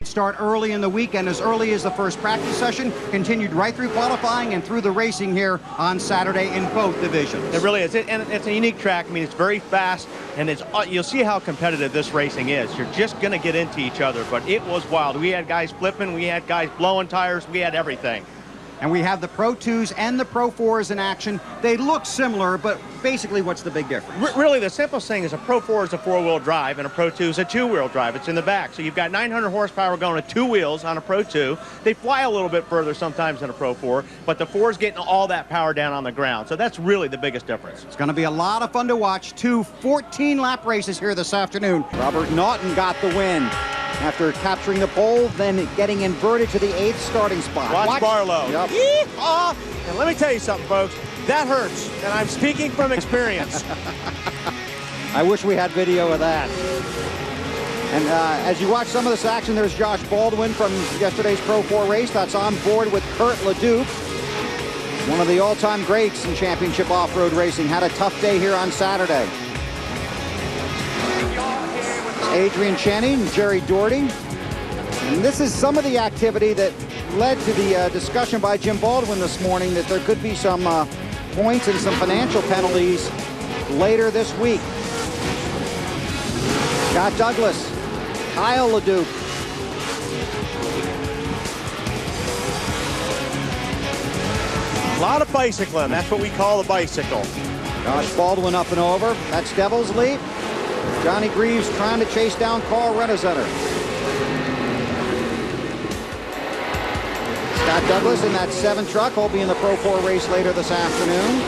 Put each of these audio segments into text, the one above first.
start early in the weekend, as early as the first practice session, continued right through qualifying and through the racing here on Saturday in both divisions. It really is, and it's a unique track. I mean, it's very fast, and you'll see how competitive this racing is. You're just going to get into each other, but it was wild. We had guys flipping, we had guys blowing tires, we had everything. And we have the Pro 2s and the Pro 4s in action. They look similar, but basically, what's the big difference? Really, the simplest thing is a Pro 4 is a four-wheel drive, and a Pro 2 is a two-wheel drive. It's in the back. So you've got 900 horsepower going to two wheels on a Pro 2. They fly a little bit further sometimes than a Pro 4, but the 4 is getting all that power down on the ground. So that's really the biggest difference. It's going to be a lot of fun to watch. 2 14-lap races here this afternoon. Robert Naughton got the win after capturing the pole, then getting inverted to the 8th starting spot. Watch Barlow. Yep. And let me tell you something, folks. That hurts, and I'm speaking from experience. I wish we had video of that. And as you watch some of this action, there's Josh Baldwin from yesterday's Pro 4 race. That's on board with Kurt Leduc, one of the all-time greats in championship off-road racing. Had a tough day here on Saturday. Adrian Channing, Jerry Doherty. And this is some of the activity that led to the discussion by Jim Baldwin this morning that there could be some points and some financial penalties later this week. Scott Douglas, Kyle Leduc. A lot of bicycling. That's what we call the bicycle. Josh Baldwin up and over. That's Devil's Leap. Johnny Greaves trying to chase down Carl Renazetter. Scott Douglas in that 7 truck. He'll be in the Pro 4 race later this afternoon.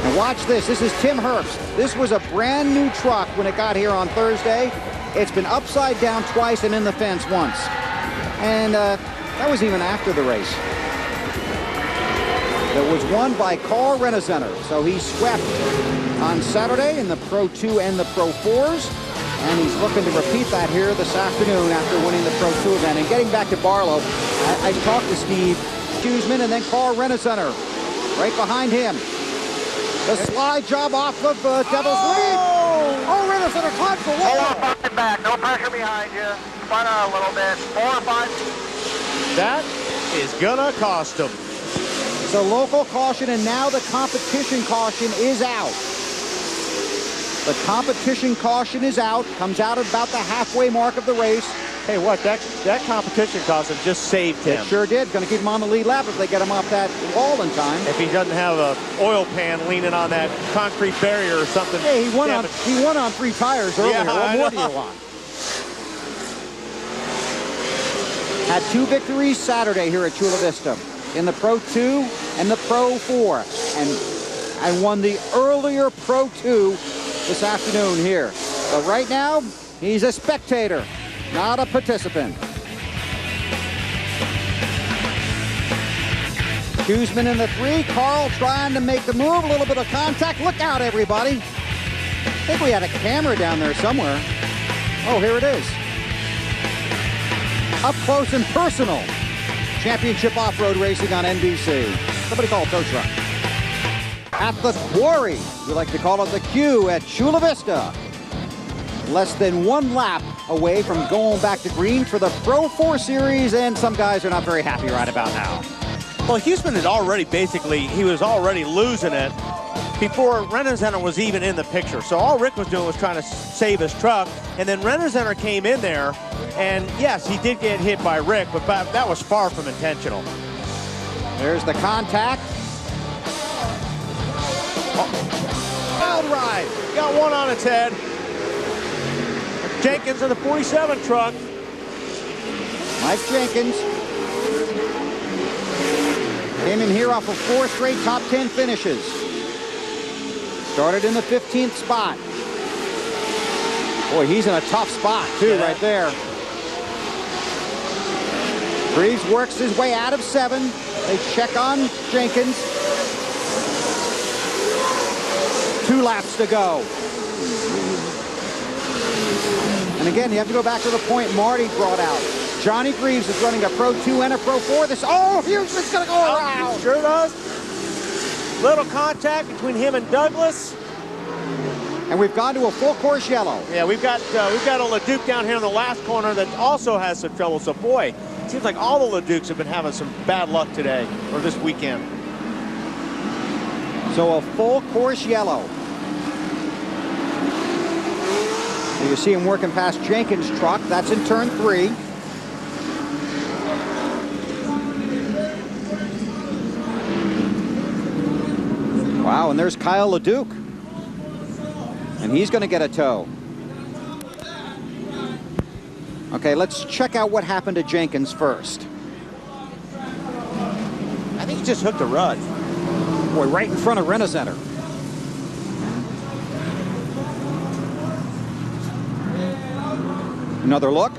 And watch this. This is Tim Herbst. This was a brand new truck when it got here on Thursday. It's been upside down twice and in the fence once. And that was even after the race. That was won by Carl Renazetter. So he swept on Saturday in the Pro 2 and the Pro 4s. And he's looking to repeat that here this afternoon after winning the Pro 2 event. And getting back to Barlow, I talked to Steve Huseman and then Carl Renazetter right behind him. The slide job off of Devil's Leap. Oh, Renazetter climbs the wall. Hold on, back. No pressure behind you. Spun out a little bit. 4 or 5. That is gonna cost him. So local caution, and now the competition caution is out. The competition caution is out. Comes out at about the halfway mark of the race. Hey, what? That competition cost him just saved him. It sure did. Going to keep him on the lead lap if they get him off that wall in time. If he doesn't have a oil pan leaning on that concrete barrier or something. Hey, he won on 3 tires earlier. Yeah, what more do you want? Had 2 victories Saturday here at Chula Vista in the Pro 2 and the Pro 4, and won the earlier Pro 2 this afternoon here. But right now, he's a spectator, not a participant. Huseman in the 3, Carl trying to make the move, a little bit of contact. Look out, everybody. I think we had a camera down there somewhere. Oh, here it is. Up close and personal. Championship off-road racing on NBC. Somebody call a tow truck. At the quarry, we like to call it the Q at Chula Vista. Less than 1 lap away from going back to green for the Pro 4 Series, and some guys are not very happy right about now. Well, Huseman had already he was already losing it before Renazetter was even in the picture. So all Rick was doing was trying to save his truck, and then Renazetter came in there, and yes, he did get hit by Rick, but that was far from intentional. There's the contact. Wild ride. Got one on its head. Jenkins in the 47 truck. Mike Jenkins came in here off of 4 straight top 10 finishes. Started in the 15th spot. Boy, he's in a tough spot too, right there. Greaves works his way out of 7. They check on Jenkins. 2 laps to go. And again, you have to go back to the point Marty brought out. Johnny Greaves is running a Pro 2 and a Pro 4. Huseman's going to go around. Sure does. Little contact between him and Douglas. And we've gone to a full course yellow. Yeah, we've got a Leduc down here in the last corner that also has some trouble. So boy, it seems like all the Leducs have been having some bad luck today or this weekend. So a full course yellow. So you see him working past Jenkins' truck. That's in turn 3. Wow, and there's Kyle Leduc. And he's going to get a tow. Okay, let's check out what happened to Jenkins first. I think he just hooked a rut. Boy, right in front of Rent-A-Center. Another look.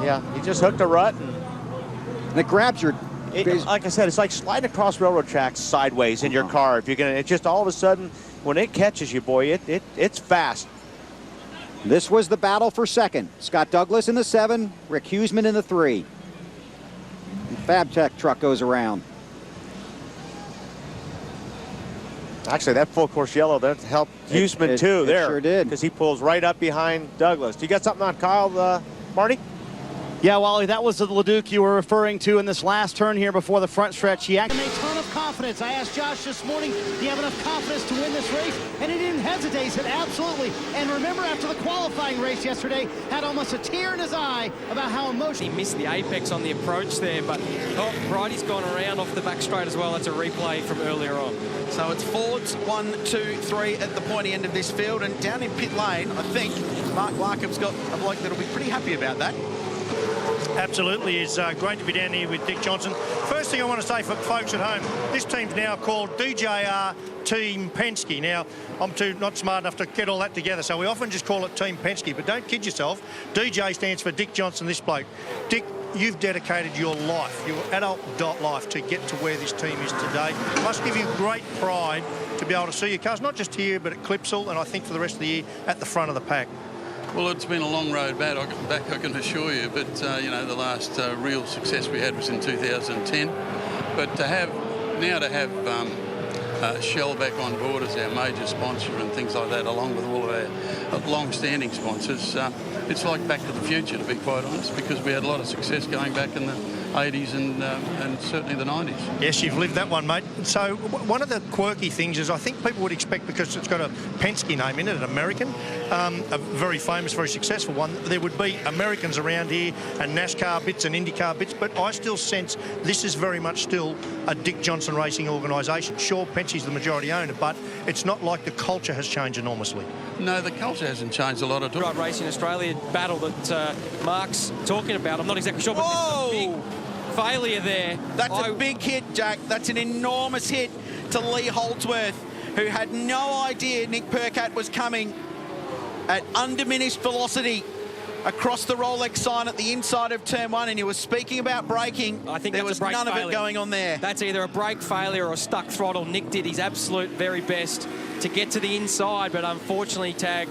Yeah, he just hooked a rut. And it grabs your... Like I said, it's like sliding across railroad tracks sideways in your car. If you're gonna, it's just all of a sudden, when it catches you, boy, it's fast. This was the battle for second. Scott Douglas in the 7, Rick Huseman in the 3. And FabTech truck goes around. Actually, that full course yellow, that helped Huseman too there. It sure did. Because he pulls right up behind Douglas. Do you got something on Kyle, Marty? Yeah, Wally, that was the Leduc you were referring to in this last turn here before the front stretch. He actually a ton of confidence. I asked Josh this morning, do you have enough confidence to win this race? And he didn't hesitate. He said, absolutely. And remember, after the qualifying race yesterday, had almost a tear in his eye about how emotional. He missed the apex on the approach there, but right, he's gone around off the back straight as well. That's a replay from earlier on. So it's Fords 1, 2, 3 at the pointy end of this field, and down in pit lane, I think Mark Larkham's got a bloke that'll be pretty happy about that. Absolutely, it's great to be down here with Dick Johnson. First thing I want to say for folks at home, this team's now called DJR Team Penske. Now, I'm not smart enough to get all that together, so we often just call it Team Penske, but don't kid yourself. DJ stands for Dick Johnson, this bloke. Dick, you've dedicated your life, your adult life, to get to where this team is today. It must give you great pride to be able to see your cars, not just here, but at Clipsal, and I think for the rest of the year, at the front of the pack. Well, it's been a long road back, I can assure you, but, you know, the last real success we had was in 2010. But to have Shell back on board as our major sponsor and things like that, along with all of our long-standing sponsors, it's like Back to the Future, to be quite honest, because we had a lot of success going back in the 80s and certainly the 90s. Yes, you've lived that one, mate. So one of the quirky things is I think people would expect, because it's got a Penske name in it, an American, a very famous, very successful one, there would be Americans around here and NASCAR bits and IndyCar bits, but I still sense this is very much still a Dick Johnson racing organisation. Sure, Penske's the majority owner, but it's not like the culture has changed enormously. No, the culture hasn't changed a lot at all. Right, Racing Australia battle that Mark's talking about. I'm not exactly sure, but this is a big failure there. That's a big hit, Jack. That's an enormous hit to Lee Holdsworth, who had no idea Nick Percat was coming at undiminished velocity across the Rolex sign at the inside of turn 1, and he was speaking about braking. I think there was none of it going on there. That's either a brake failure or a stuck throttle. Nick did his absolute very best to get to the inside, but unfortunately tagged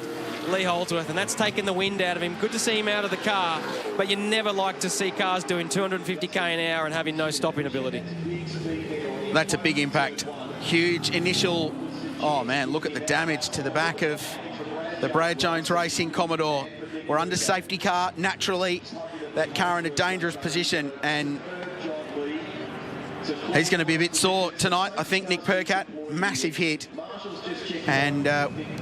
Lee Holdsworth, and that's taken the wind out of him. Good to see him out of the car, but you never like to see cars doing 250k an hour and having no stopping ability. That's a big impact. Huge initial... Oh, man, look at the damage to the back of the Brad Jones Racing Commodore. We're under safety car. Naturally, that car in a dangerous position, and he's going to be a bit sore tonight. I think Nick Percat, massive hit. And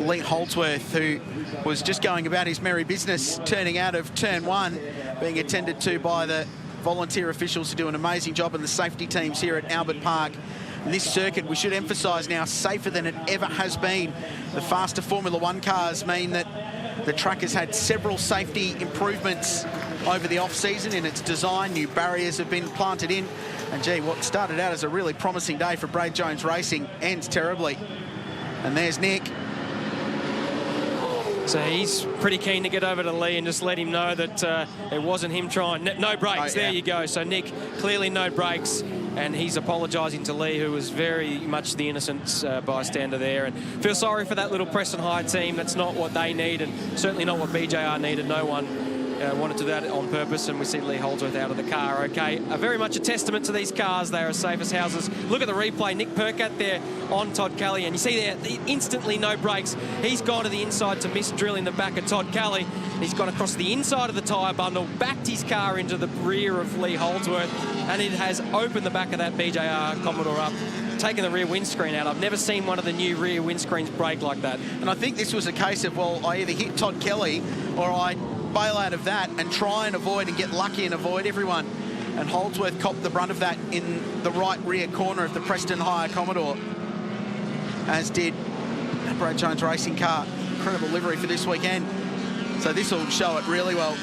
Lee Holdsworth, who was just going about his merry business, turning out of turn 1, being attended to by the volunteer officials who do an amazing job, and the safety teams here at Albert Park. And this circuit, we should emphasise now, safer than it ever has been. The faster Formula 1 cars mean that the track has had several safety improvements over the off-season in its design. New barriers have been planted in. And, gee, what started out as a really promising day for Brad Jones Racing ends terribly. And there's Nick. So he's pretty keen to get over to Lee and just let him know that it wasn't him trying. No brakes, there you go. So Nick, clearly no brakes, and he's apologising to Lee, who was very much the innocent bystander there. And feel sorry for that little Preston High team. That's not what they need, and certainly not what BJR needed. No one wanted to do that on purpose, and we see Lee Holdsworth out of the car. Okay, very much a testament to these cars. They are as safe as houses. Look at the replay. Nick Percat there on Todd Kelly, and you see there, instantly no brakes. He's gone to the inside to miss drilling the back of Todd Kelly. He's gone across the inside of the tyre bundle, backed his car into the rear of Lee Holdsworth, and it has opened the back of that BJR Commodore up, taking the rear windscreen out. I've never seen one of the new rear windscreens break like that. And I think this was a case of, well, I either hit Todd Kelly or I bail out of that and try and avoid and get lucky and avoid everyone. And Holdsworth copped the brunt of that in the right rear corner of the Preston Hire Commodore, as did Brad Jones Racing car. Incredible livery for this weekend. So this will show it really well.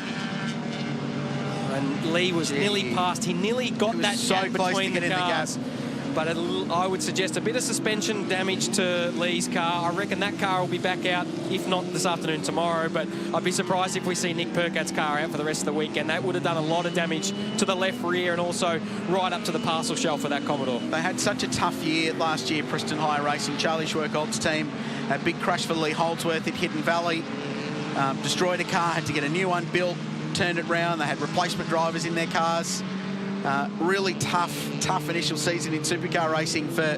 And Lee was nearly past. He nearly got that so gap close between to get the in the cars. But I would suggest a bit of suspension damage to Lee's car. I reckon that car will be back out, if not this afternoon, tomorrow. But I'd be surprised if we see Nick Percat's car out for the rest of the weekend. That would have done a lot of damage to the left rear and also right up to the parcel shelf for that Commodore. They had such a tough year last year, Preston Hire Racing. Charlie Schwergold's team, a big crash for Lee Holdsworth at Hidden Valley. Destroyed a car, had to get a new one built, turned it round. They had replacement drivers in their cars. Really tough initial season in supercar racing for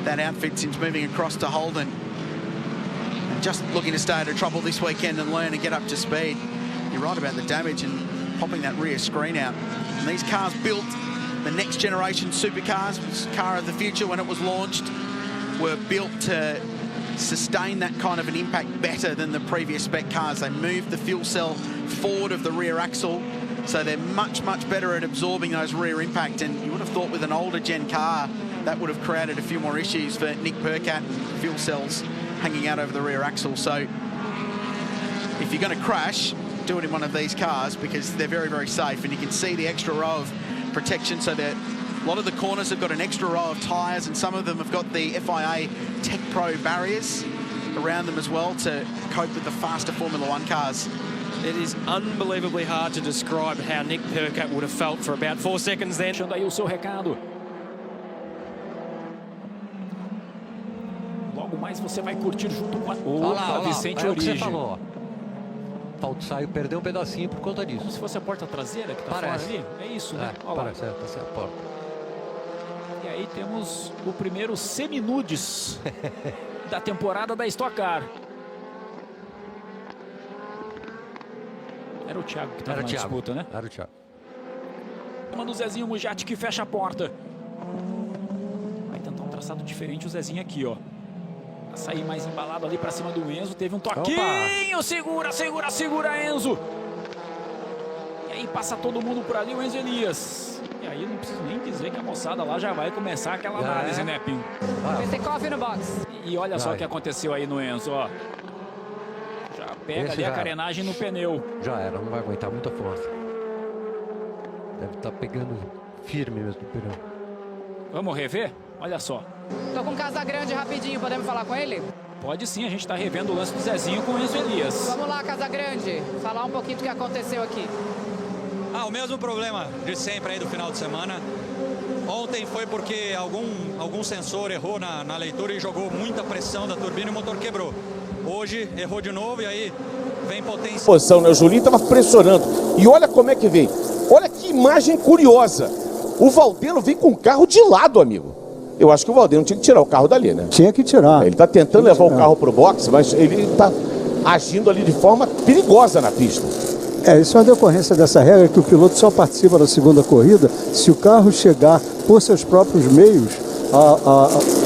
that outfit since moving across to Holden. And just looking to stay out of trouble this weekend and learn and get up to speed. You're right about the damage and popping that rear screen out. And these cars built, the next generation supercars, car of the future when it was launched, were built to sustain that kind of an impact better than the previous spec cars. They moved the fuel cell forward of the rear axle, so they're much better at absorbing those rear impact. And you would have thought with an older gen car that would have created a few more issues for Nick Percat and fuel cells hanging out over the rear axle. So if you're going to crash, do it in one of these cars because they're very safe. And you can see the extra row of protection. So that a lot of the corners have got an extra row of tyres, and some of them have got the FIA Tech Pro barriers around them as well to cope with the faster Formula One cars. It is unbelievably hard to describe how Nick Percat would have felt for about 4 seconds then. Deixando aí o seu recado. Logo mais você vai curtir junto com a Vicente Origem. Saiu, perdeu um pedacinho por conta disso. Como se fosse a porta traseira que está fora ali? É isso, né? Parece a porta. E aí temos o primeiro seminudes da temporada da Stock Car. Era o Thiago que estava na disputa, né? Era o Thiago. Manda o Zezinho Mujatti que fecha a porta. Vai tentar um traçado diferente o Zezinho aqui, ó. Pra sair mais embalado ali pra cima do Enzo. Teve um toquinho. Segura, Enzo. E aí passa todo mundo por ali, o Enzo Elias. E aí não preciso nem dizer que a moçada lá já vai começar aquela análise, né, Pinho? Vai ter coffee no box. E olha só o que aconteceu aí no Enzo, ó. Pega ali a carenagem no pneu. Já era, não vai aguentar muita força. Deve estar pegando firme mesmo o pneu. Vamos rever? Olha só. Tô com o Casagrande rapidinho, podemos falar com ele? Pode sim, a gente está revendo o lance do Zezinho com o Enzo Elias. Vamos lá, Casagrande, falar um pouquinho do que aconteceu aqui. O mesmo problema de sempre aí do final de semana. Ontem foi porque algum sensor errou na leitura e jogou muita pressão da turbina e o motor quebrou. Hoje errou de novo e aí vem potência. Posição, né? O Julinho estava pressionando. E olha como é que vem. Olha que imagem curiosa. O Valdeno vem com o carro de lado, amigo. Eu acho que o Valdeno tinha que tirar o carro dali, né? Tinha que tirar. Ele está tentando levar o carro para o boxe, mas ele está agindo ali de forma perigosa na pista. Isso é uma decorrência dessa regra que o piloto só participa da segunda corrida se o carro chegar por seus próprios meios.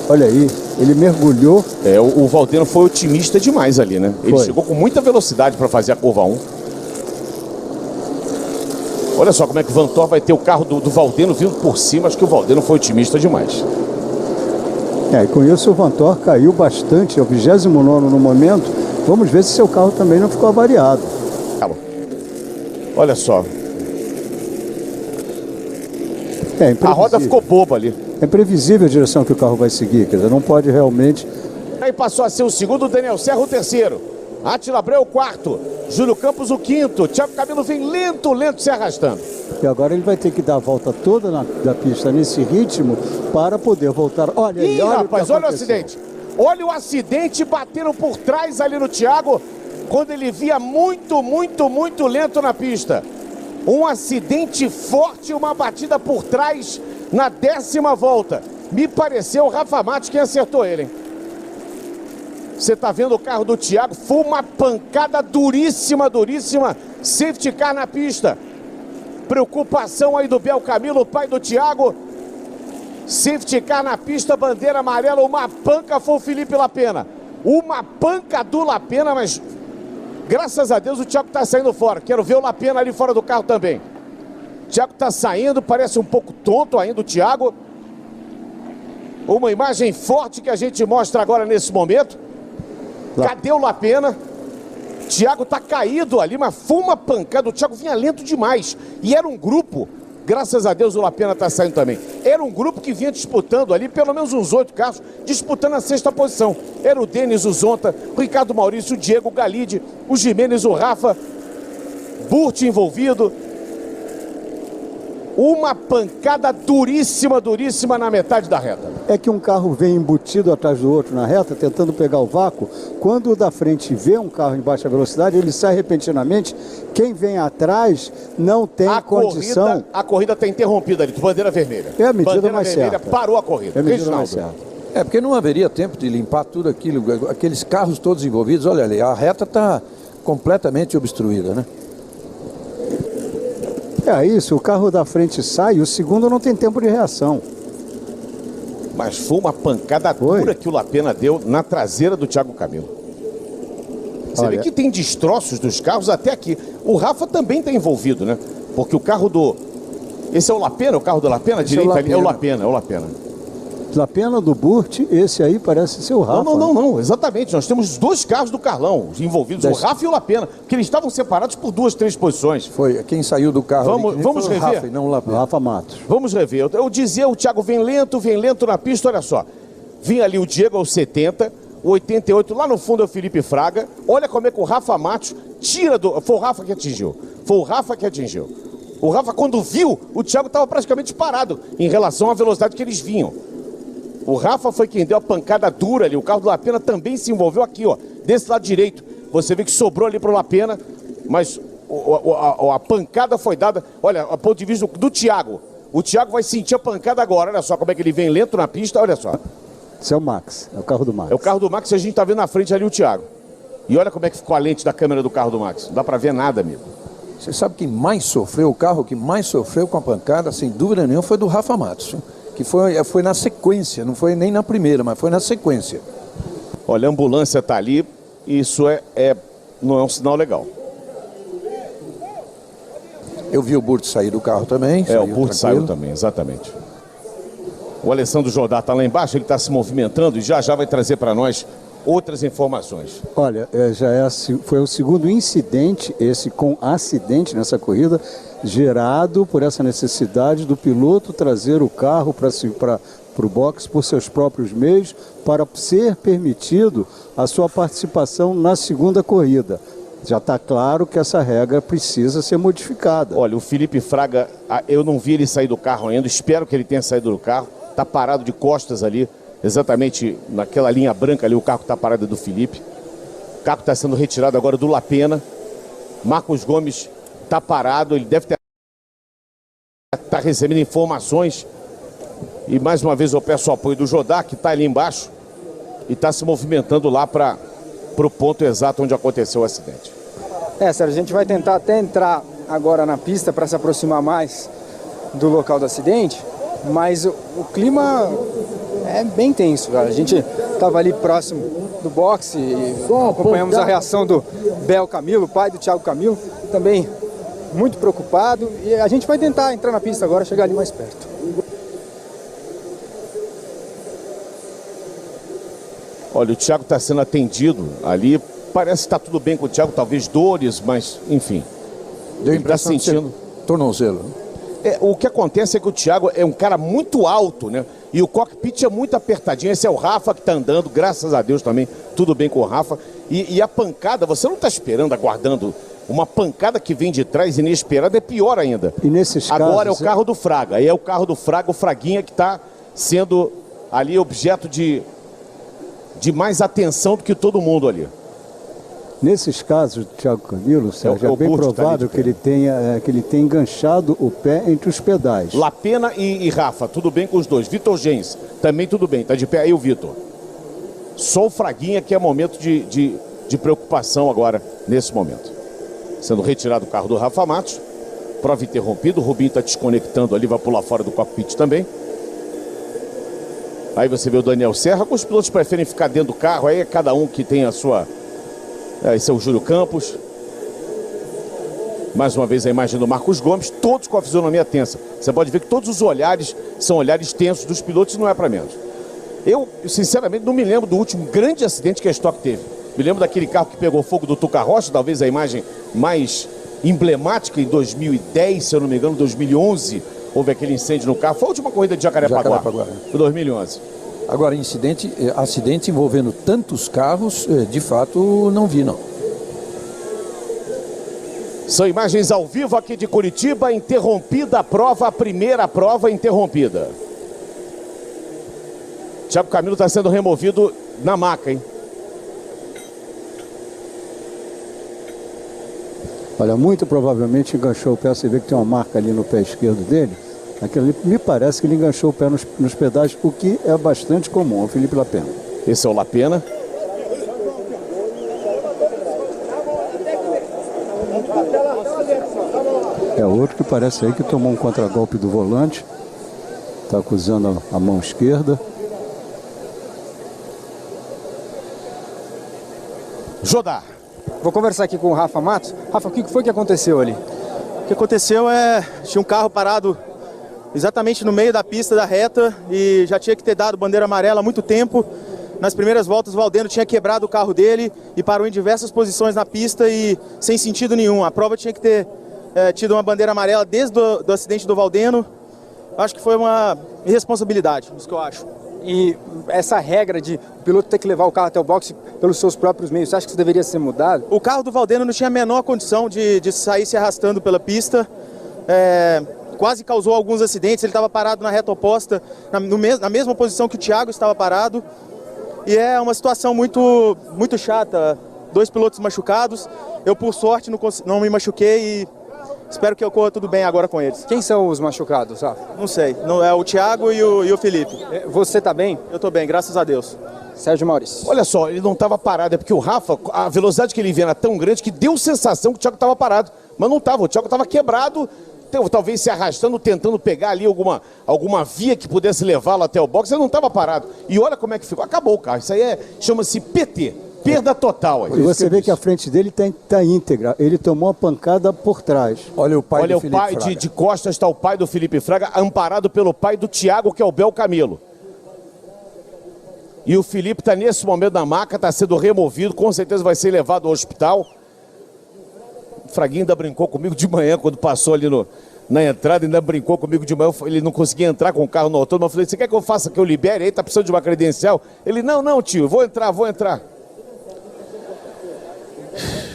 Olha aí, ele mergulhou. O Valdeno foi otimista demais ali, né? Ele chegou com muita velocidade para fazer a curva 1. Olha só como é que o Vantor vai ter o carro do Valdeno vindo por cima. Acho que o Valdeno foi otimista demais. E com isso o Vantor caiu bastante, é o 29º no momento. Vamos ver se seu carro também não ficou avariado. Olha só. A roda ficou boba ali. É previsível a direção que o carro vai seguir, quer dizer, não pode realmente... Aí passou a ser o segundo, Daniel Serra o terceiro. Átila Abreu o quarto. Júlio Campos o quinto. Thiago Camilo vem lento se arrastando. E agora ele vai ter que dar a volta toda da pista nesse ritmo para poder voltar. Olha aí, rapaz, olha o acidente. Olha o acidente, bateram por trás ali no Thiago. quando ele via muito lento na pista. Um acidente forte, uma batida por trás na 10ª volta. Me pareceu o Rafa Matos quem acertou ele, hein? Você tá vendo o carro do Thiago? Foi uma pancada duríssima. Safety car na pista. Preocupação aí do Bel Camilo, pai do Thiago. Safety car na pista, bandeira amarela. Uma panca foi o Felipe Lapena. Uma panca do Lapena, mas graças a Deus o Thiago tá saindo fora. Quero ver o Lapena ali fora do carro também. O Thiago tá saindo, parece um pouco tonto ainda o Thiago. Uma imagem forte que a gente mostra agora nesse momento. Cadê o Lapena? Thiago tá caído ali, mas foi uma pancada. O Thiago vinha lento demais. E era um grupo, graças a Deus o Lapena tá saindo também. Era um grupo que vinha disputando ali, pelo menos uns 8 carros, disputando a 6ª posição. Era o Denis, o Zonta, o Ricardo Maurício, o Diego, o Galide, o Jimenez, o Rafa, Burt envolvido. Uma pancada duríssima na metade da reta. É que um carro vem embutido atrás do outro na reta, tentando pegar o vácuo. Quando o da frente vê um carro em baixa velocidade, ele sai repentinamente. Quem vem atrás não tem condição. A corrida está interrompida ali, bandeira vermelha. É a medida bandeira mais vermelha certa. Parou a corrida. É a medida mais certa. É, porque não haveria tempo de limpar tudo aquilo, aqueles carros todos envolvidos. Olha ali, a reta está completamente obstruída, né? É isso, o carro da frente sai, o segundo não tem tempo de reação. Mas foi uma pancada dura que o Lapena deu na traseira do Thiago Camilo. Você vê que tem destroços dos carros até aqui. O Rafa também está envolvido, né? Porque o carro do... Esse é o Lapena, o carro do Lapena? Direito ali? É o Lapena, Lapena do Burt, esse aí parece ser o Rafa. Não, exatamente. Nós temos 2 carros do Carlão envolvidos, o Rafa e o Lapena, porque eles estavam separados por 2, 3 posições. Foi quem saiu do carro. Vamos rever? Rafa e não o Lapena. Rafa Matos. Vamos rever. Eu dizia, o Thiago vem lento na pista, olha só. Vinha ali o Diego aos 70, o 88, lá no fundo é o Felipe Fraga. Olha como é que o Rafa Matos tira do... Foi o Rafa que atingiu. O Rafa, quando viu, o Thiago estava praticamente parado em relação à velocidade que eles vinham. O Rafa foi quem deu a pancada dura ali. O carro do Lapena também se envolveu aqui, ó. Desse lado direito. Você vê que sobrou ali pro Lapena. Mas a pancada foi dada. Olha, a ponto de vista do Thiago. O Thiago vai sentir a pancada agora. Olha só como é que ele vem lento na pista. Olha só. Esse é o Max. É o carro do Max. É o carro do Max e a gente tá vendo na frente ali o Thiago. E olha como é que ficou a lente da câmera do carro do Max. Não dá pra ver nada, amigo. Você sabe quem mais sofreu, o carro que mais sofreu com a pancada, sem dúvida nenhuma, foi do Rafa Matos. Que foi na sequência, não foi nem na primeira, mas foi na sequência. Olha, a ambulância tá ali, isso não é um sinal legal. Eu vi o Burt sair do carro também. O Burt saiu também, exatamente. O Alessandro Jordá tá lá embaixo, ele está se movimentando e já vai trazer para nós outras informações. Olha, foi o segundo incidente, esse com acidente nessa corrida, gerado por essa necessidade do piloto trazer o carro para o box por seus próprios meios, para ser permitido a sua participação na segunda corrida. Já está claro que essa regra precisa ser modificada. Olha, o Felipe Fraga, eu não vi ele sair do carro ainda, espero que ele tenha saído do carro, está parado de costas ali, exatamente naquela linha branca ali, o carro está parado do Felipe. O carro está sendo retirado agora do Lapena. Marcos Gomes está parado, ele deve estar recebendo informações. E mais uma vez eu peço o apoio do Jodá, que está ali embaixo e está se movimentando lá para o ponto exato onde aconteceu o acidente. Sérgio, a gente vai tentar até entrar agora na pista para se aproximar mais do local do acidente, mas o clima é bem tenso, cara. A gente estava ali próximo do boxe e acompanhamos a reação do Bel Camilo, pai do Thiago Camilo, também muito preocupado, e a gente vai tentar entrar na pista agora, chegar ali mais perto. Olha, o Thiago está sendo atendido ali, parece que está tudo bem com o Thiago, talvez dores, mas enfim. Deu a impressão de ser tornozelo. O que acontece é que o Thiago é um cara muito alto, né? E o cockpit é muito apertadinho. Esse é o Rafa que está andando, graças a Deus também, tudo bem com o Rafa. E a pancada, você não está esperando, aguardando. Uma pancada que vem de trás, inesperada, é pior ainda. E nesses Agora casos, é o carro do Fraga. Aí é o carro do Fraga, o Fraguinha, que está sendo ali objeto de mais atenção do que todo mundo ali. Nesses casos, Thiago Camilo, Sérgio, é bem provável que ele tenha enganchado o pé entre os pedais. Lapena e Rafa, tudo bem com os dois. Vitor Gens, também tudo bem, tá de pé aí o Vitor. Só o Fraguinha que é momento de preocupação agora, nesse momento. Sendo retirado o carro do Rafa Matos, prova interrompida, o Rubinho está desconectando ali, vai pular fora do cockpit também. Aí você vê o Daniel Serra, alguns pilotos preferem ficar dentro do carro, aí é cada um que tem a sua... Esse é o Júlio Campos. Mais uma vez a imagem do Marcos Gomes, todos com a fisionomia tensa. Você pode ver que todos os olhares são olhares tensos dos pilotos e não é para menos. Eu, sinceramente, não me lembro do último grande acidente que a Stock teve. Me lembro daquele carro que pegou fogo do Tuca Rocha, talvez a imagem mais emblemática em 2010, se eu não me engano, 2011. Houve aquele incêndio no carro. Foi a última corrida de Jacarepaguá. Foi 2011. Agora, acidente envolvendo tantos carros, de fato, não vi, não. São imagens ao vivo aqui de Curitiba, interrompida a prova, a primeira prova interrompida. Thiago Camilo está sendo removido na maca, hein? Olha, muito provavelmente enganchou o pé, você vê que tem uma marca ali no pé esquerdo dele. Aquilo ali, me parece que ele enganchou o pé nos pedais, o que é bastante comum, o Felipe Lapena. Esse é o Lapena. É outro que parece aí que tomou um contragolpe do volante. Está acusando a mão esquerda. Jodar. Vou conversar aqui com o Rafa Matos. Rafa, o que foi que aconteceu ali? O que aconteceu tinha um carro parado exatamente no meio da pista da reta e já tinha que ter dado bandeira amarela há muito tempo. Nas primeiras voltas o Valdeno tinha quebrado o carro dele e parou em diversas posições na pista e sem sentido nenhum. A prova tinha que ter tido uma bandeira amarela desde o acidente do Valdeno. Acho que foi uma irresponsabilidade, isso que eu acho. E essa regra de o piloto ter que levar o carro até o boxe pelos seus próprios meios, você acha que isso deveria ser mudado? O carro do Valdeno não tinha a menor condição de sair se arrastando pela pista. Quase causou alguns acidentes, ele estava parado na reta oposta, na mesma posição que o Thiago estava parado. E é uma situação muito chata, 2 pilotos machucados. Eu, por sorte, não me machuquei e espero que ocorra tudo bem agora com eles. Quem são os machucados, Rafa? Não sei, não, é o Thiago e o Felipe. Você tá bem? Eu tô bem, graças a Deus. Sérgio Maurício. Olha só, ele não estava parado, é porque o Rafa, a velocidade que ele vinha era tão grande que deu sensação que o Thiago estava parado. Mas não estava, o Thiago estava quebrado, talvez se arrastando, tentando pegar ali alguma via que pudesse levá-lo até o boxe. Ele não estava parado. E olha como é que ficou. Acabou o carro. Isso aí chama-se PT. Perda total. E você vê que a frente dele está íntegra. Ele tomou a pancada por trás. Olha o pai do Felipe Fraga. De costas está o pai do Felipe Fraga, amparado pelo pai do Thiago, que é o Bel Camilo. E o Felipe está nesse momento na maca, está sendo removido, com certeza vai ser levado ao hospital. O Fraguinho ainda brincou comigo de manhã, quando passou ali na entrada, ainda brincou comigo de manhã. Ele não conseguia entrar com o carro no autônomo. Eu falei, você quer que eu faça que eu libere? Aí tá precisando de uma credencial? Ele, não, tio, vou entrar.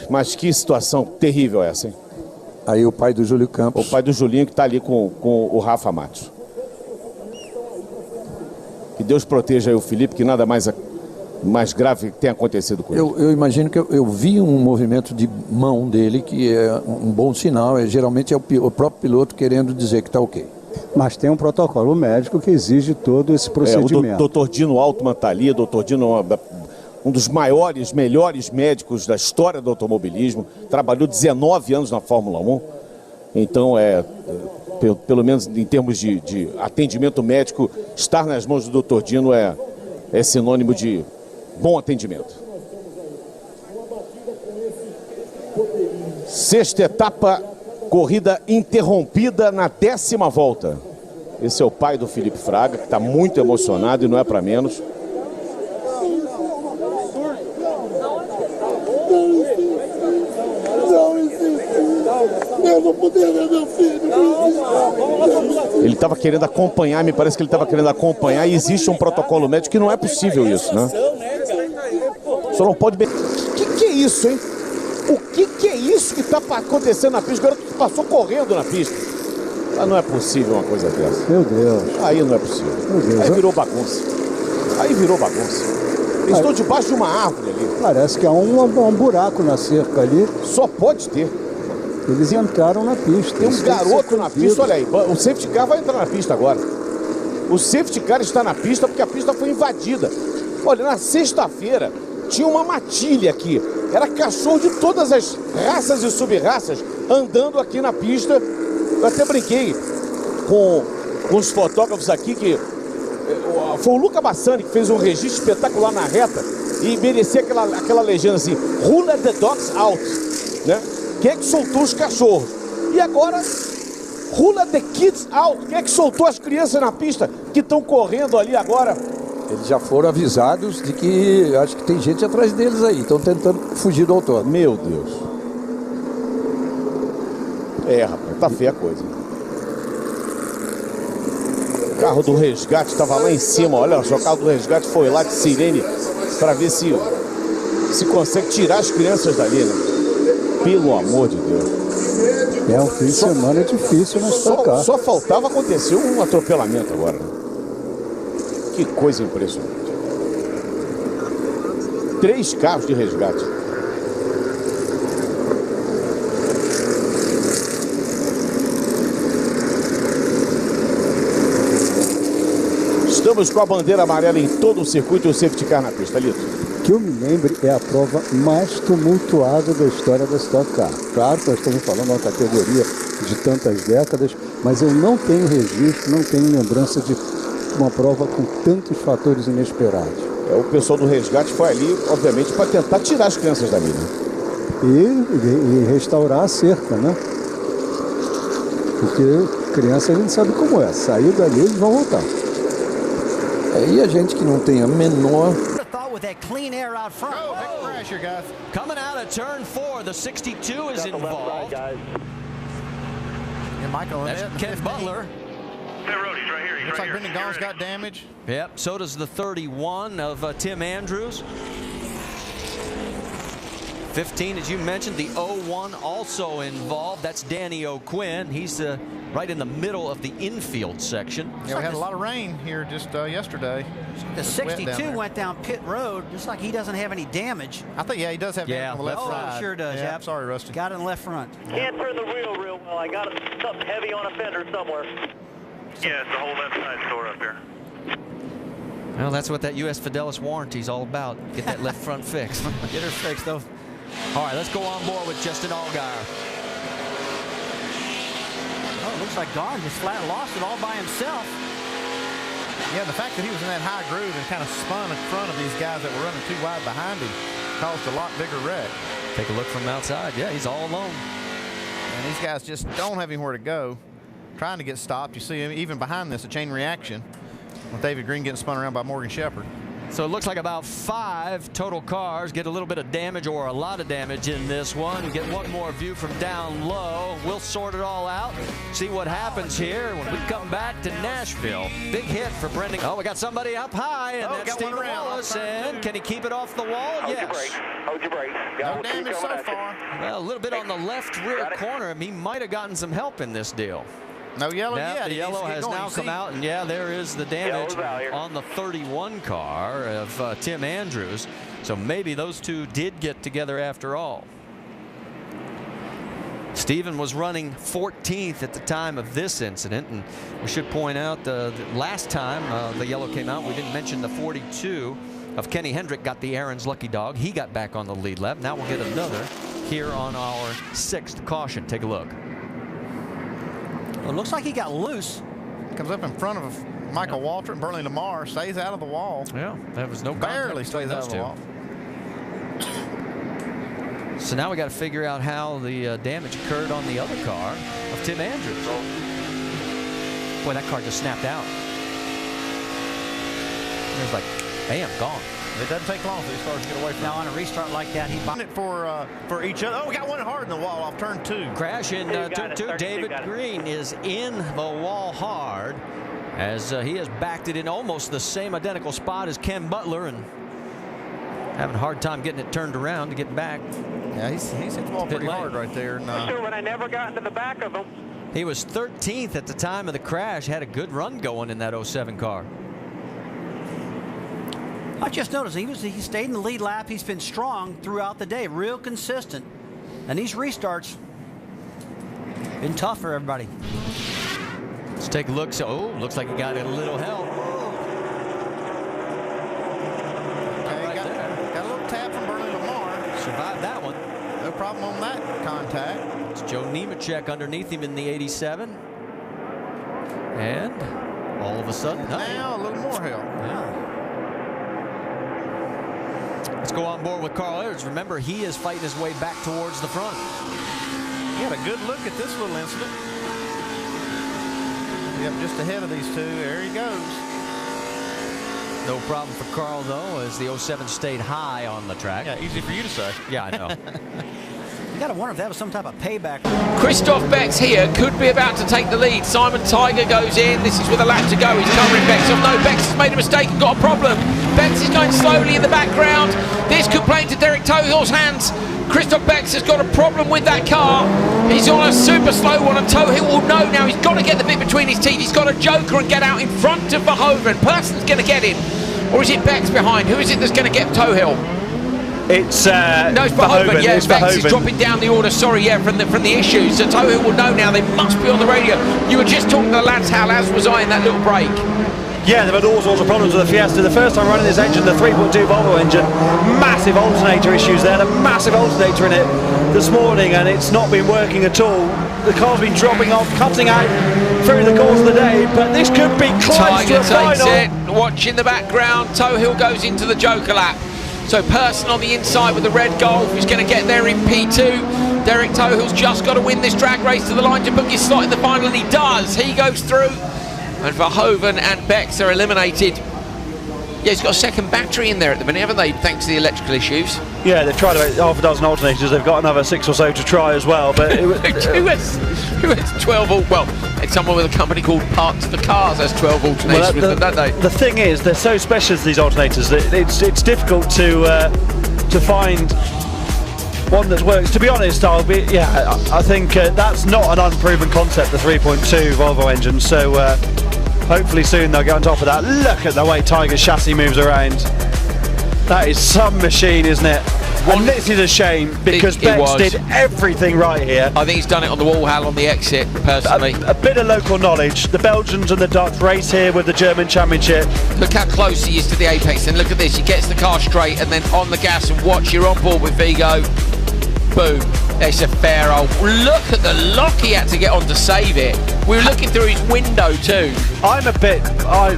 Mas que situação terrível essa, hein? Aí o pai do Júlio Campos. O pai do Julinho que está ali com o Rafa Matos. Que Deus proteja aí o Felipe, que nada mais grave tenha acontecido com ele. Eu imagino que eu vi um movimento de mão dele que é um bom sinal. Geralmente é o próprio piloto querendo dizer que está ok. Mas tem um protocolo médico que exige todo esse procedimento. O Dr. Dino Altman está ali. O Dr. Dino um dos maiores, melhores médicos da história do automobilismo. Trabalhou 19 anos na Fórmula 1. Então, pelo menos em termos de atendimento médico, estar nas mãos do Dr. Dino é sinônimo de bom atendimento. Sexta etapa, corrida interrompida na 10ª volta. Esse é o pai do Felipe Fraga, que está muito emocionado e não é para menos. Eu não podia ver meu filho. Ele estava querendo acompanhar, me parece que ele estava querendo acompanhar, e existe um protocolo médico que não é possível isso, né? Só não pode... O que é isso, hein? O que é isso que está acontecendo na pista? O garoto passou correndo na pista. Ah, não é possível uma coisa dessa. Meu Deus. Aí não é possível. Meu Deus. Aí virou bagunça. Eles estão debaixo de uma árvore ali. Parece que há um buraco na cerca ali. Só pode ter. Eles entraram na pista. Tem um garoto na pista, olha aí. O safety car vai entrar na pista agora. O safety car está na pista porque a pista foi invadida. Olha, na sexta-feira tinha uma matilha aqui. Era cachorro de todas as raças e sub-raças andando aqui na pista. Eu até brinquei com os fotógrafos aqui que foi o Luca Bassani que fez um registro espetacular na reta e merecia aquela legenda assim: Who let the dogs out? Né? Quem é que soltou os cachorros? E agora, who let the kids out? Quem é que soltou as crianças na pista que estão correndo ali agora? Eles já foram avisados de que acho que tem gente atrás deles aí. Estão tentando fugir do autódromo. Meu Deus. Rapaz, tá feia a coisa. O carro do resgate estava lá em cima. Olha só, o carro do resgate foi lá de sirene para ver se consegue tirar as crianças dali, né? Pelo amor de Deus. É um fim de semana difícil na Stock Car. Só faltava acontecer um atropelamento agora, né? Que coisa impressionante. 3 carros de resgate. Estamos com a bandeira amarela em todo o circuito e o safety car na pista, Lito. Que eu me lembre, é a prova mais tumultuada da história da Stock Car. Claro que nós estamos falando de uma categoria de tantas décadas, mas eu não tenho registro, não tenho lembrança de uma prova com tantos fatores inesperados. O pessoal do resgate foi ali, obviamente, para tentar tirar as crianças dali, né? E restaurar a cerca, né? Porque criança a gente sabe como é. Saiu dali, eles vão voltar. E a gente que não tem a menor... With that clean air out front. Oh, big pressure, guys. Coming out of turn 4, the 62 is involved. And Michael, that's Ken Butler. Looks like Brendan Gaughan's got damage. Yep, so does the 31 of Tim Andrews. 15, as you mentioned, the 01 also involved. That's Danny O'Quinn. He's right in the middle of the infield section. Yeah, we had a lot of rain here just yesterday. The 62 went down pit road, just like he doesn't have any damage. I think, yeah, he does have damage on the left side. He sure does. Yeah, I'm sorry, Rusty. Got it in the left front. Can't turn the wheel real well. I got something heavy on a fender somewhere. Yeah, it's the whole left side store up here. Well, that's what that U.S. Fidelis warranty is all about. Get that left front fixed. Get her fixed, though. All right, let's go on board with Justin Allgaier. Oh, it looks like Gaughan just flat lost it all by himself. Yeah, the fact that he was in that high groove and kind of spun in front of these guys that were running too wide behind him caused a lot bigger wreck. Take a look from outside. Yeah, he's all alone. And these guys just don't have anywhere to go. Trying to get stopped. You see him even behind this, a chain reaction with David Green getting spun around by Morgan Shepherd. So it looks like about 5 total cars get a little bit of damage or a lot of damage in this one. Get one more view from down low. We'll sort it all out, see what happens here when we come back to Nashville. Big hit for Brendan. Oh, we got somebody up high, and that's Stephen Wallace. And can he keep it off the wall? Yes. Hold your brakes. No damage so far. Well, a little bit on the left rear corner. He might have gotten some help in this deal. No yellow yet. The yellow has now come out, and yeah, there is the damage on the 31 car of Tim Andrews. So maybe those two did get together after all. Stephen was running 14th at the time of this incident, and we should point out the last time the yellow came out, we didn't mention the 42 of Kenny Hendrick got the Aaron's lucky dog. He got back on the lead lap. Now we'll get another here on our 6th caution. Take a look. Well, it looks like he got loose. Comes up in front of Michael Waltrip and Burley Lamar, stays out of the wall. Yeah, there was no barely stays out of the wall. So now we got to figure out how the damage occurred on the other car of Tim Andrews. Boy, that car just snapped out. It was like, bam, gone. It doesn't take long for these cars to get away from now on a restart like that. He it for each other. Oh, we got one hard in the wall off turn 2. Crash in turn 2. David Green is in the wall hard as he has backed it in almost the same identical spot as Ken Butler and having a hard time getting it turned around to get back. Yeah, he's hit the wall pretty hard right there. Sure, when I never got into the back of him. He was 13th at the time of the crash. Had a good run going in that 07 car. I just noticed he stayed in the lead lap. He's been strong throughout the day, real consistent. And these restarts been tough for everybody. Let's take a look. So, looks like he got a little help. Okay, got a little tap from Bernie Lamar. Survived that one. No problem on that contact. It's Joe Nemechek underneath him in the 87. And all of a sudden, now a little more help. Yeah. Let's go on board with Carl Edwards. Remember, he is fighting his way back towards the front. He had a good look at this little incident. Yep, just ahead of these two. There he goes. No problem for Carl, though, as the 07 stayed high on the track. Yeah, easy for you to say. Yeah, I know. You got to wonder if that was some type of payback. Christoph Bex here could be about to take the lead. Simon Tiger goes in. This is with a lap to go. He's covering Bex off. No, Bex has made a mistake and got a problem. Bex is going slowly in the background. This could play into Derek Tohill's hands. Christoph Bex has got a problem with that car. He's on a super slow one, and Tohill will know now. He's got to get the bit between his teeth. He's got a joker and get out in front of Verhoeven. Person's going to get in. Or is it Bex behind? Who is it that's going to get Tohill? It's no, it's Verhoeven. Yeah, it's Bex Verhoeven. is dropping down the order. Sorry, yeah, from the issues. So Tohill will know now. They must be on the radio. You were just talking to the lads, Hal, as was I in that little break. Yeah, they've had all sorts of problems with the Fiesta. The first time running this engine, the 3.2 Volvo engine, massive alternator issues there. A massive alternator in it this morning, and it's not been working at all. The car's been dropping off, cutting out through the course of the day, but this could be close to a final. It. Watch in the background. Tohill goes into the joker lap. So Person on the inside with the red Golf is going to get there in P2. Derek Tohill's just got to win this drag race to the line to book his slot in the final, and he does. He goes through. And Verhoeven and Bex are eliminated. Yeah, he's got a second battery in there at the minute, haven't they, thanks to the electrical issues? Yeah, they've tried about half a dozen alternators. They've got another 6 or so to try as well. But who has 12? Well, it's someone with a company called Parts the Cars has 12 alternators with them, don't they? The thing is, they're so specialist, these alternators, that it's difficult to find one that works. To be honest, I think that's not an unproven concept, the 3.2 Volvo engine. So hopefully soon they'll get on top of that. Look at the way Tiger's chassis moves around. That is some machine, isn't it? And this is a shame because Bex did everything right here. I think he's done it on the wall, Hal, on the exit, personally. A bit of local knowledge. The Belgians and the Dutch race here with the German Championship. Look how close he is to the apex, and look at this. He gets the car straight and then on the gas, and watch, you're on board with Vigo. Boom. It's a fair old. Look at the lock he had to get on to save it. We were looking through his window too. I'm a bit. I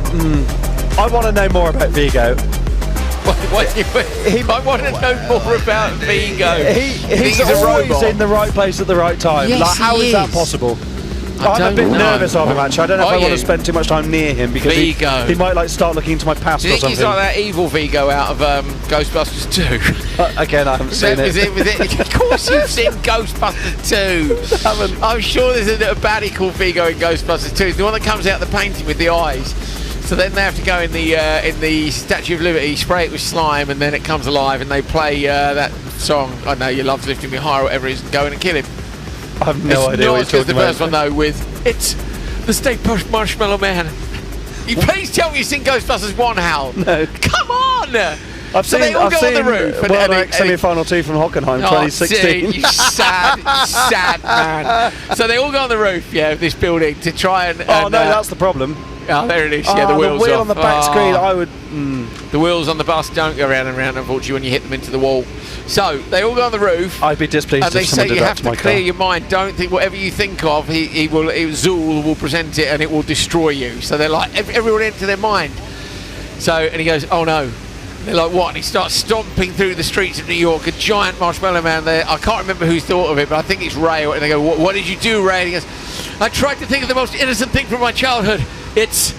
want to know more about Vigo. I want to know more about Vigo. He's always in the right place at the right time. Yes, like, how is that possible? I'm a bit nervous of him, actually. I don't know if I want to spend too much time near him because he might like start looking into my past or something. Do you think he's like that evil Vigo out of Ghostbusters 2? Again, I haven't seen it. Of course you've seen Ghostbusters 2. I'm sure there's a baddie called Vigo in Ghostbusters 2. The one that comes out of the painting with the eyes. So then they have to go in the Statue of Liberty, spray it with slime, and then it comes alive, and they play that song, I Know Your Love's Lifting Me Higher, or whatever it is, and go in and kill him. I have no idea what you're talking about. It's the first one, though, with It's the Stay Puft Marshmallow Man. Please tell me you've seen Ghostbusters 1, Hal. No. Come on! I've seen on the roof. Semi-final 2 from Hockenheim 2016. You sad man. So they all go on the roof, of this building to try and... no, that's the problem. Oh, there it is. Yeah, the wheels the wheel off. on the back screen. I would. The wheels on the bus don't go round and round, unfortunately, when you hit them into the wall. So they all go on the roof. I'd be displeased if someone did that to my car. And they say you have to clear your mind. Don't think whatever you think of. Zool will present it and it will destroy you. So they're like everyone into their mind. So and he goes, oh no. They're like, what? And he starts stomping through the streets of New York, a giant marshmallow man there. I can't remember who thought of it, but I think it's Ray. And they go, what did you do, Ray? And he goes, I tried to think of the most innocent thing from my childhood. It's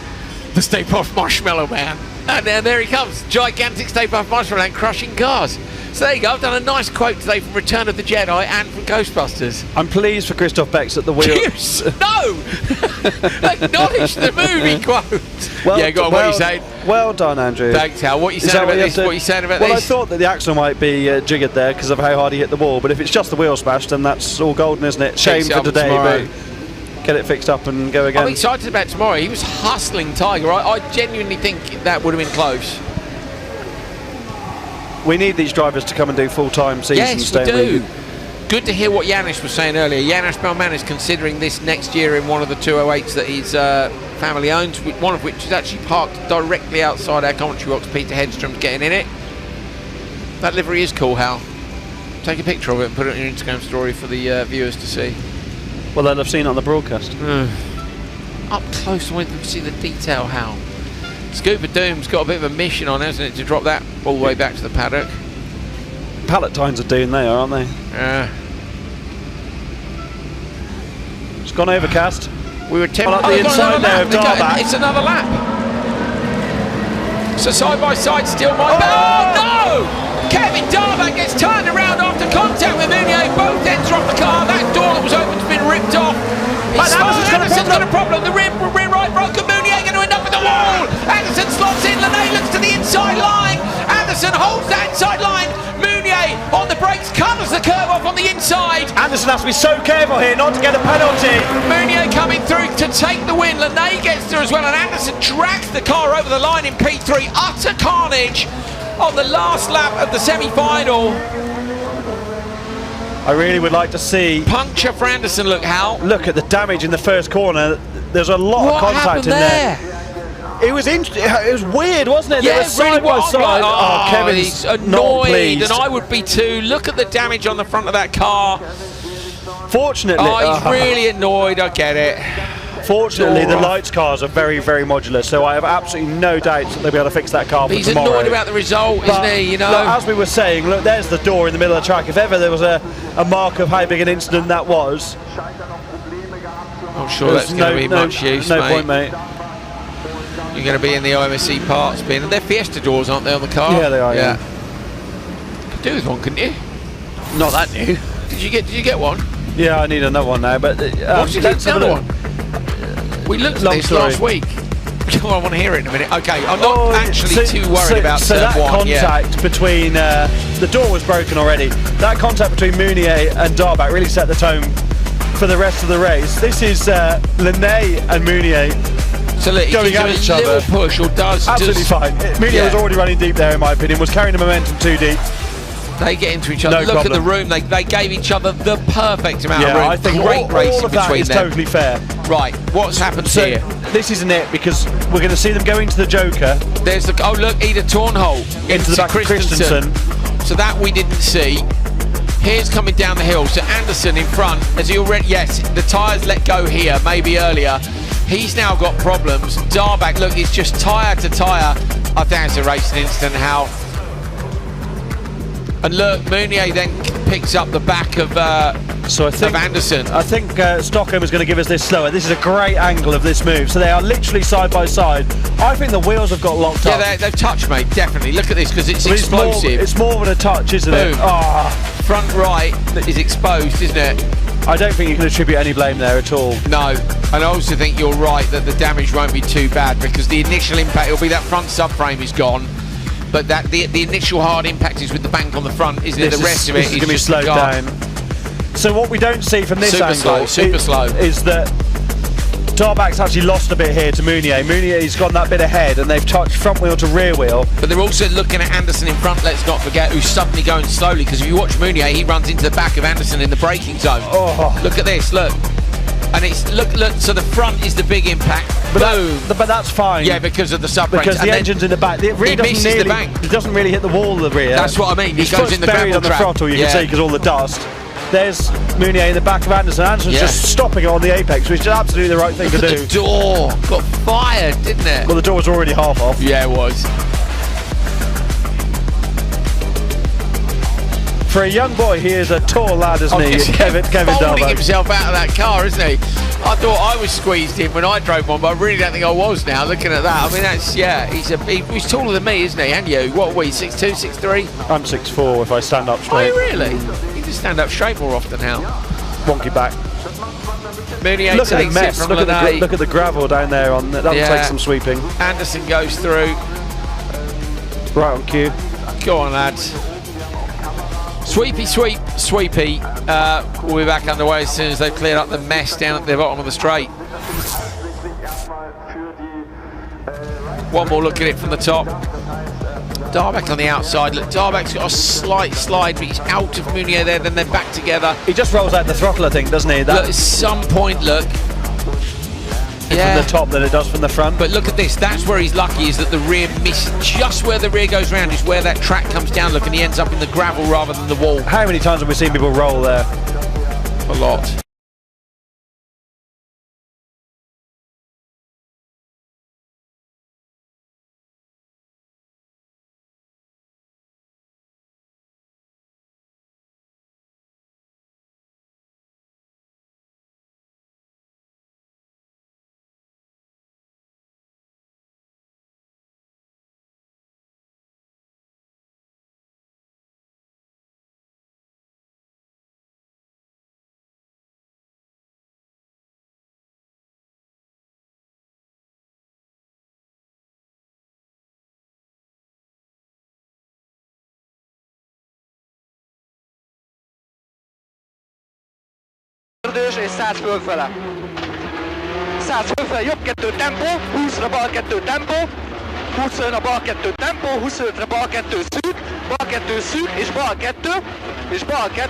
the Stay Puft Marshmallow Man. And there he comes, gigantic Stay Puft Marshmallow Man crushing cars. So there you go, I've done a nice quote today from Return of the Jedi and from Ghostbusters. I'm pleased for Christoph Bex at the wheel. No! Acknowledge the movie quote. Well, go on, what are you saying? Well done, Andrew. Thanks, Hal. What are you saying about this? What are you saying about this? Well, I thought that the axle might be jiggered there because of how hard he hit the wall, but if it's just the wheel smash, then that's all golden, isn't it? Shame for today, but get it fixed up and go again. I'm excited about tomorrow. He was hustling Tiger. I genuinely think that would have been close. We need these drivers to come and do full-time seasons. Yes, we don't do. Good to hear what Janis was saying earlier. Janis Belman is considering this next year in one of the 208s that his family owns, one of which is actually parked directly outside our commentary box. Peter Hedstrom's getting in it. That livery is cool, Hal. Take a picture of it and put it on your Instagram story for the viewers to see. Well, they'll have seen it on the broadcast. Up close, I want them to see the detail, Hal. Scooper Doom's got a bit of a mission on, hasn't it, to drop that all the way back to the paddock. Palatines are doing there, aren't they? Yeah. It's gone overcast. We were well, the inside there of Darback. It's another lap. So side by side still might. Oh no! Kevin Darback gets turned around after contact with Meunier. Both ends are off the car. That door that was open has been ripped off. Anderson's got a problem. The rear right broken. Meunier going to end up in the wall. Anderson slots in. Lene looks to the inside line. Anderson holds that inside line. Meunier on the brakes, covers the curve off on the inside. Anderson has to be so careful here not to get a penalty. Meunier coming through to take the win. Lene gets through as well, and Anderson drags the car over the line in P3. Utter carnage on the last lap of the semi-final. I really would like to see puncture for Anderson. Look, Hal. Look at the damage in the first corner. There's a lot of contact in there. It was weird, wasn't it? Yeah, they were side by side. Oh, Kevin's he's annoyed, not pleased. and I would be too. Look at the damage on the front of that car. Fortunately, he's really annoyed. I get it. Fortunately, the lights cars are very, very modular, so I have absolutely no doubts that they'll be able to fix that car for He's tomorrow. annoyed about the result, isn't he? You know. Look, as we were saying, look, there's the door in the middle of the track. If ever there was a mark of how big an incident that was, I'm sure that's going to be much use, no point, mate. You're going to be in the OMSE parts bin, and they're Fiesta doors, aren't they, on the car? Yeah, they are. Yeah. Could do with one, couldn't you? Not that new. Did you get one? Yeah, I need another one now. But what's you get another one? We looked at this last week. I want to hear it in a minute. Okay, I'm not actually too worried about that one. contact between the door was broken already. That contact between Meunier and Darback really set the tone for the rest of the race. This is Lene and Meunier going at each other. Push or absolutely fine. Meunier was already running deep there, in my opinion. Was carrying the momentum too deep. They get into each other. Look at the room. They gave each other the perfect amount of room. I think great racing all of that between is them. totally fair. Right, what's happened here? This isn't it, because we're going to see them go into the Joker. There's the look, Ida Tornhold into the back of Christensen. So that we didn't see. Here's coming down the hill. So Anderson in front. Has he already? Yes, the tyres let go here, maybe earlier. He's now got problems. Darback, look, it's just tyre to tyre. I think it's a racing incident, Hal. And look, Meunier then picks up the back of Anderson. I think Stockholm is going to give us this slower. This is a great angle of this move. So they are literally side by side. I think the wheels have got locked up. Yeah, they've touched, mate, definitely. Look at this, because it's explosive. It's more than a touch, isn't it? Front right is exposed, isn't it? I don't think you can attribute any blame there at all. No, and I also think you're right that the damage won't be too bad, because the initial impact, it'll be that front subframe is gone. But that the initial hard impact is with the bank on the front, isn't it? The rest of it is going to be slowed down. So what we don't see from this angle is that Darback's actually lost a bit here to Meunier. Meunier's gone that bit ahead, and they've touched front wheel to rear wheel. But they're also looking at Anderson in front, let's not forget, who's suddenly going slowly, because if you watch Meunier, he runs into the back of Anderson in the braking zone. Look at this, look. And it's look, so the front is the big impact. Boom. But that's fine. Yeah, because of the subframe. Because the engine's in the back. The rear misses the bank. It doesn't really hit the wall of the rear. That's what I mean. His He goes in the buried on the throttle, you can see, because all the dust. There's Meunier in the back of Anderson. Anderson's just stopping it on the apex, which is absolutely the right thing to do. The door got fired, didn't it? Well, the door was already half off. Yeah, it was. For a young boy, he is a tall lad, isn't he? Kevin Darback. Folding himself out of that car, isn't he? I thought I was squeezed in when I drove one, but I really don't think I was now, looking at that. I mean, that's, he's taller than me, isn't he? And you? What are we, 6'2", 6'3"? I'm 6'4" if I stand up straight. Oh, really? You just stand up straight more often now. Wonky back. Meunier look at the mess. Look at the gravel down there. That'll take some sweeping. Anderson goes through. Right on cue. Go on, lads. Sweepy. We'll be back underway as soon as they've cleared up the mess down at the bottom of the straight. One more look at it from the top. Darback on the outside. Look, Darback's got a slight slide, but he's out of Munier there, then they're back together. He just rolls out the throttle, I think, doesn't he? Look, at some point, look. From the top than it does from the front. But look at this, that's where he's lucky, is that the rear misses. Just where the rear goes round is where that track comes down, look, and he ends up in the gravel rather than the wall. How many times have we seen people roll there? A lot. És 100 fölfele. 100 fölfele, jobb 2 tempó, 20-ra bal 2 tempó, 25-ra bal 2 tempó, 25-re bal 2 szűk, bal 2 szűk, és bal 2, és bal 2.